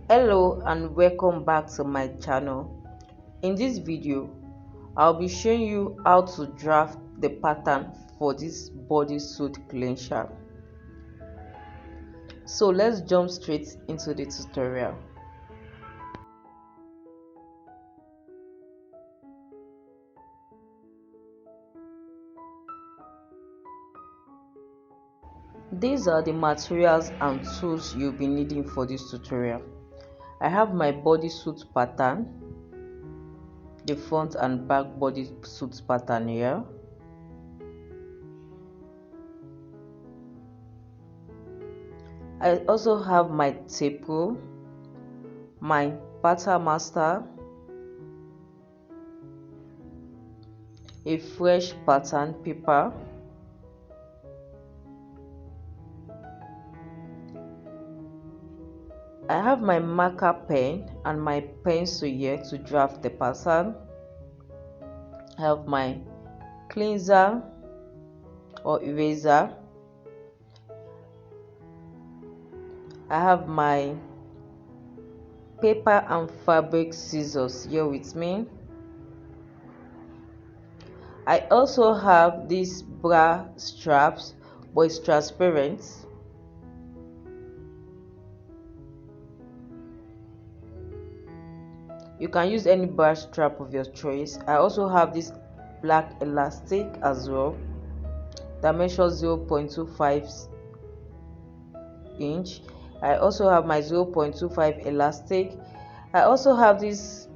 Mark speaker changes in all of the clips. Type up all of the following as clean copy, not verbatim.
Speaker 1: Hello and welcome back to my channel. In this video I'll be showing you how to draft the pattern for this bodysuit clincher. So let's jump straight into the tutorial. These are the materials and tools you'll be needing for this tutorial. I have my bodysuit pattern, the front and back bodysuit pattern here. I also have my tape rule, my pattern master, a fresh pattern paper, I have my marker pen and my pencil here to draft the pattern. I have my cleanser or eraser. I have my paper and fabric scissors here with me. I also have these bra straps, but it's transparent. You can use any bra strap of your choice. I also have this black elastic as well that measures 0.25 inch. I also have my 0.25 elastic. I also have this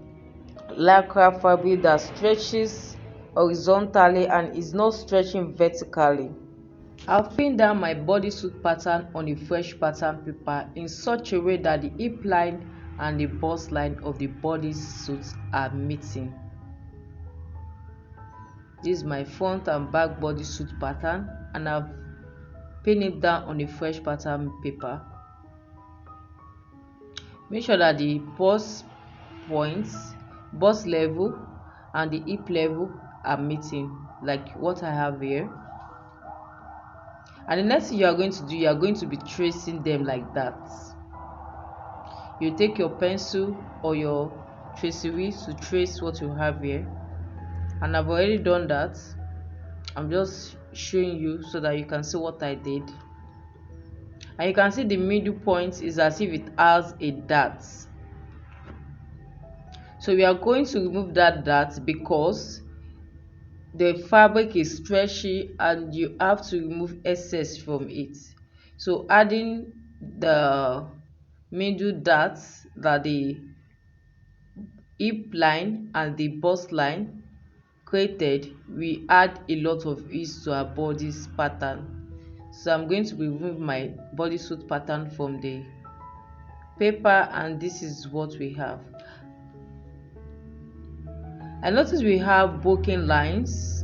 Speaker 1: lycra fabric that stretches horizontally and is not stretching vertically. I've pinned down my bodysuit pattern on a fresh pattern paper in such a way that the hip line and the bust line of the bodysuit are meeting. This is my front and back bodysuit pattern and I've pinned it down on a fresh pattern paper. Make sure that the bust points, bust level and the hip level are meeting, like what I have here. And the next thing you are going to do, you are going to be tracing them like that. You take your pencil or your tracery to trace what you have here, and I've already done that. I'm just showing you so that you can see what I did. And you can see the middle point is as if it has a dart. So we are going to remove that dart because the fabric is stretchy and you have to remove excess from it. So adding the middle darts that the hip line and the bust line created, we add a lot of ease to our body's pattern. So I'm going to remove my bodysuit pattern from the paper, and this is what we have. I notice we have broken lines.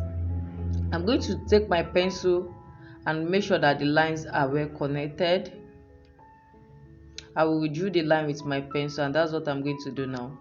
Speaker 1: I'm going to take my pencil and make sure that the lines are well connected. I will redraw the line with my pencil, and that's what I'm going to do now.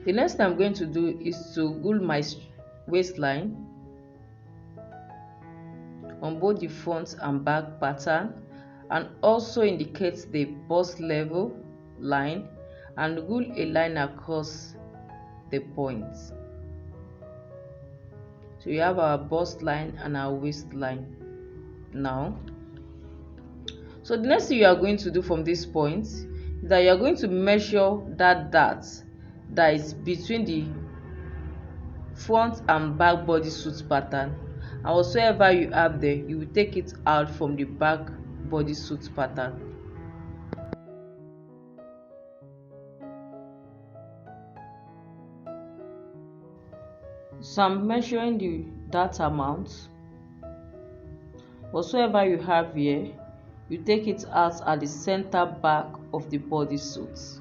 Speaker 1: The next thing I'm going to do is to glue my waistline on both the front and back pattern, and also indicate the bust level line and glue a line across the points. So we have our bust line and our waistline now. So the next thing you are going to do from this point is that you are going to measure that dart that is between the front and back bodysuit pattern, and whatsoever you have there, you will take it out from the back bodysuit pattern. So I'm measuring the dart amount. Whatsoever you have here, you take it out at the center back of the bodysuit.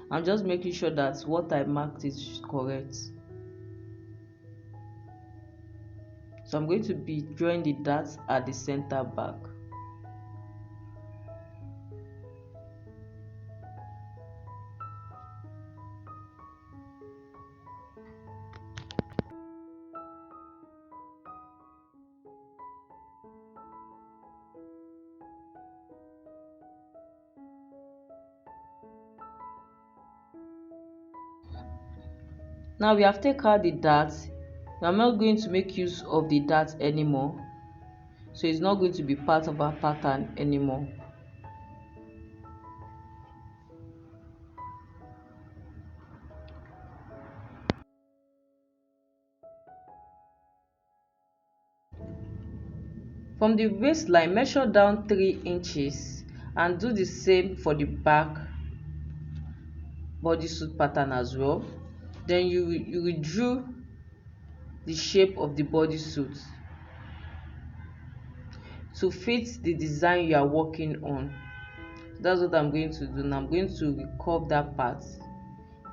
Speaker 1: I'm just making sure that what I marked is correct. So I'm going to be drawing the dots at the center back. Now we have taken out the dots. I'm not going to make use of the dots anymore, so it's not going to be part of our pattern anymore. From the waistline, measure down 3 inches and do the same for the back bodysuit pattern as well. Then you will draw the shape of the bodysuit to fit the design you are working on. That's what I'm going to do now. I'm going to curve that part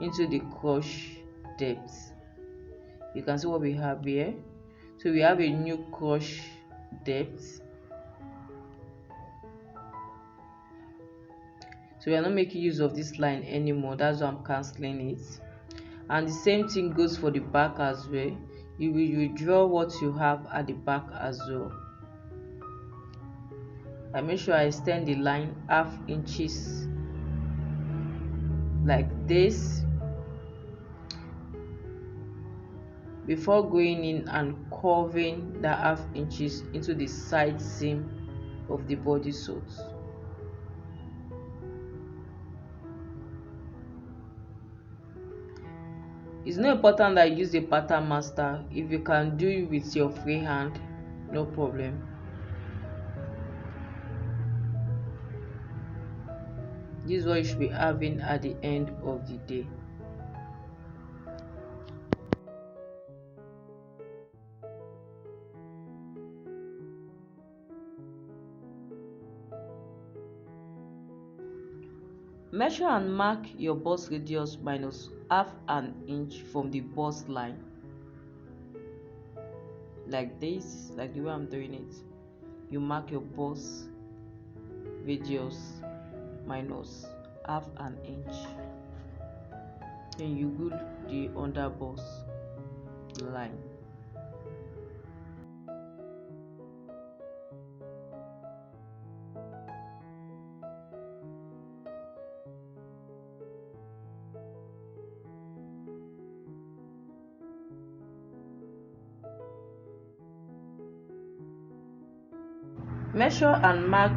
Speaker 1: into the crush depth. You can see what we have here. So we have a new crush depth. So we are not making use of this line anymore. That's why I'm cancelling it. And the same thing goes for the back as well. You will draw what you have at the back as well. I make sure I extend the line half inches like this before going in and curving the half inches into the side seam of the bodysuit. It's not important that you use a pattern master. If you can do it with your free hand, no problem. This is what you should be having at the end of the day. Measure and mark your bust radius minus half an inch from the bust line. Like this, like the way I'm doing it. You mark your bust radius minus half an inch. Then you glue the underbust line. Measure and mark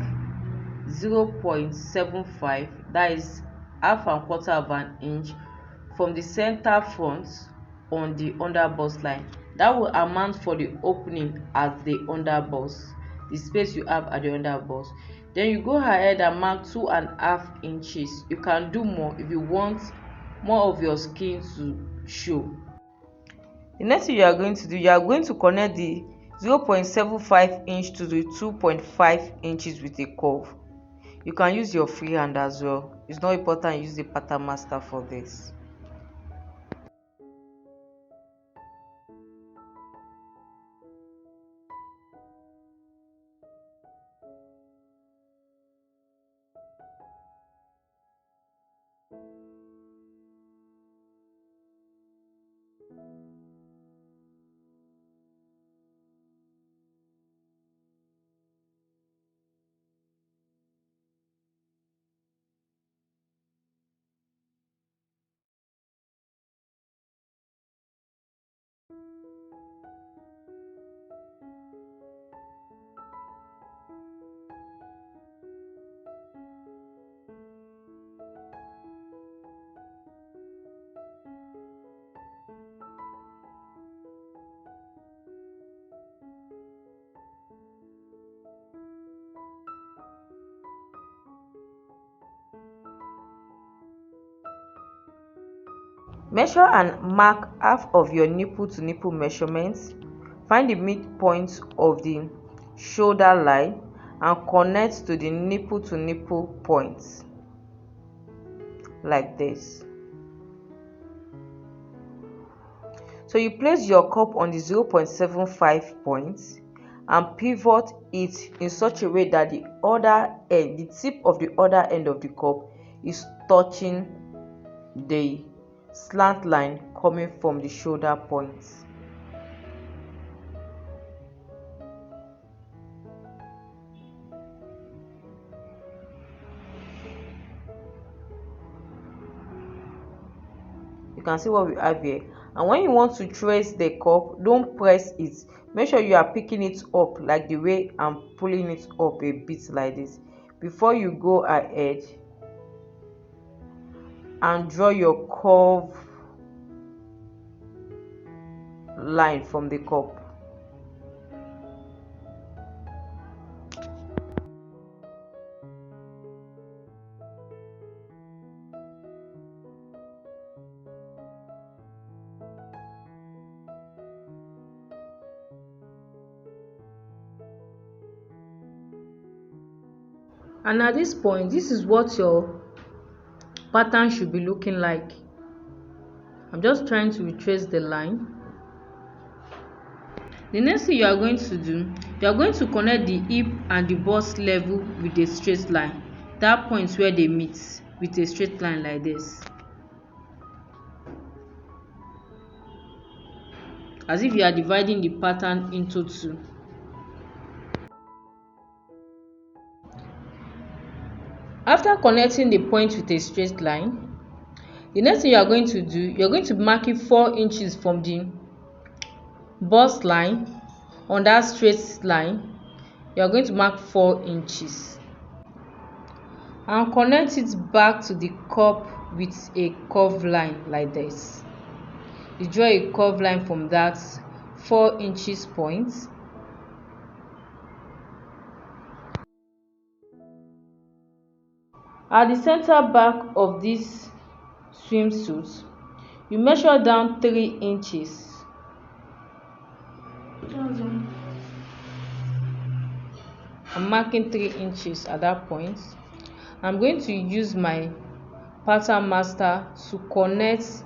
Speaker 1: 0.75, that is half and quarter of an inch, from the center front on the underbust line. That will amount for the opening at the underbust, the space you have at the underbust. Then you go ahead and mark 2.5 inches. You can do more if you want more of your skin to show. The next thing you are going to do, you are going to connect the 0.75 inch to the 2.5 inches with a curve. You can use your free hand as well. It's not important you use the pattern master for this. Measure and mark half of your nipple to nipple measurements. Find the midpoint of the shoulder line and connect to the nipple to nipple points like this. So you place your cup on the 0.75 points and pivot it in such a way that the other end, the tip of the other end of the cup is touching the slant line coming from the shoulder points. You can see what we have here. And when you want to trace the cup, don't press it. Make sure you are picking it up like the way I'm pulling it up a bit like this before you go ahead and draw your curve line from the cup. And at this point, this is what your pattern should be looking like. I'm just trying to retrace the line. The next thing you are going to do, you are going to connect the hip and the bust level with a straight line. That point where they meet with a straight line like this, as if you are dividing the pattern into two. After connecting the point with a straight line, the next thing you are going to do, you're going to mark it 4 inches from the bust line. On that straight line, you are going to mark 4 inches and connect it back to the cup with a curved line like this. You draw a curved line from that 4 inches point. At the center back of this swimsuit, you measure down 3 inches. I'm marking 3 inches at that point. I'm going to use my pattern master to connect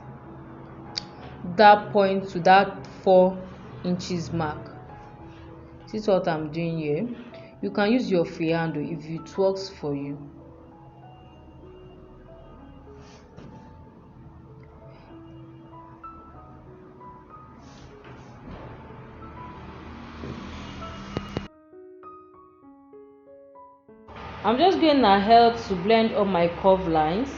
Speaker 1: that point to that 4 inches mark. This is what I'm doing here. You can use your freehand if it works for you. I'm just going ahead to blend up my curve lines.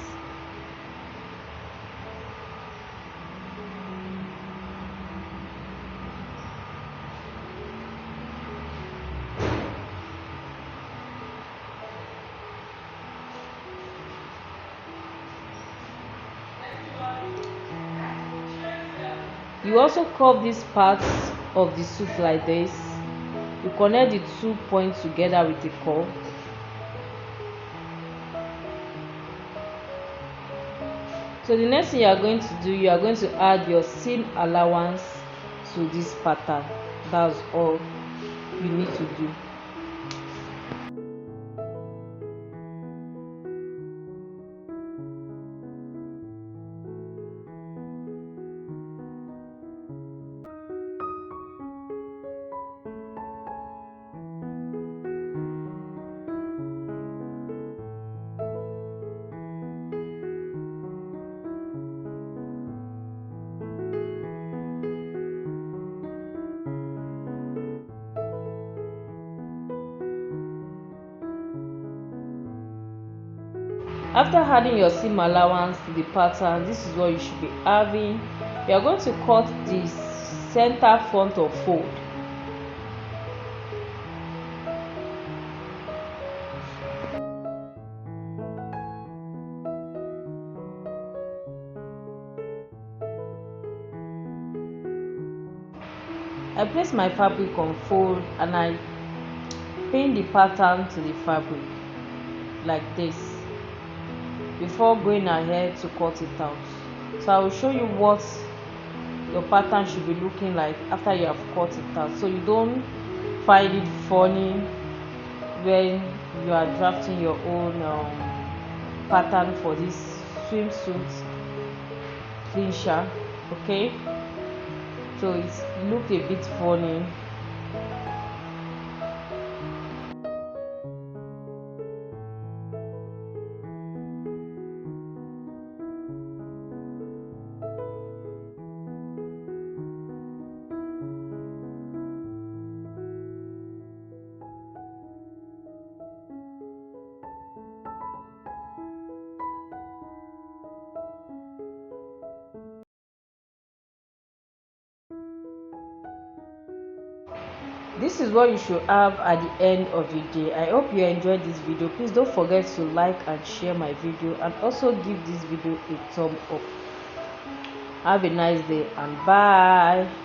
Speaker 1: You also curve these parts of the suit like this. You connect the 2 points together with a curve. So the next thing you are going to do, you are going to add your seam allowance to this pattern. That's all you need to do. After adding your seam allowance to the pattern, this is what you should be having. You are going to cut the center front of fold. I place my fabric on fold and I pin the pattern to the fabric like this before going ahead to cut it out. So I will show you what your pattern should be looking like after you have cut it out, so you don't find it funny when you are drafting your own pattern for this swimsuit clincher. Okay, so it looked a bit funny. This is what you should have at the end of the day. I hope you enjoyed this video. Please don't forget to like and share my video, and also give this video a thumb up. Have a nice day and bye.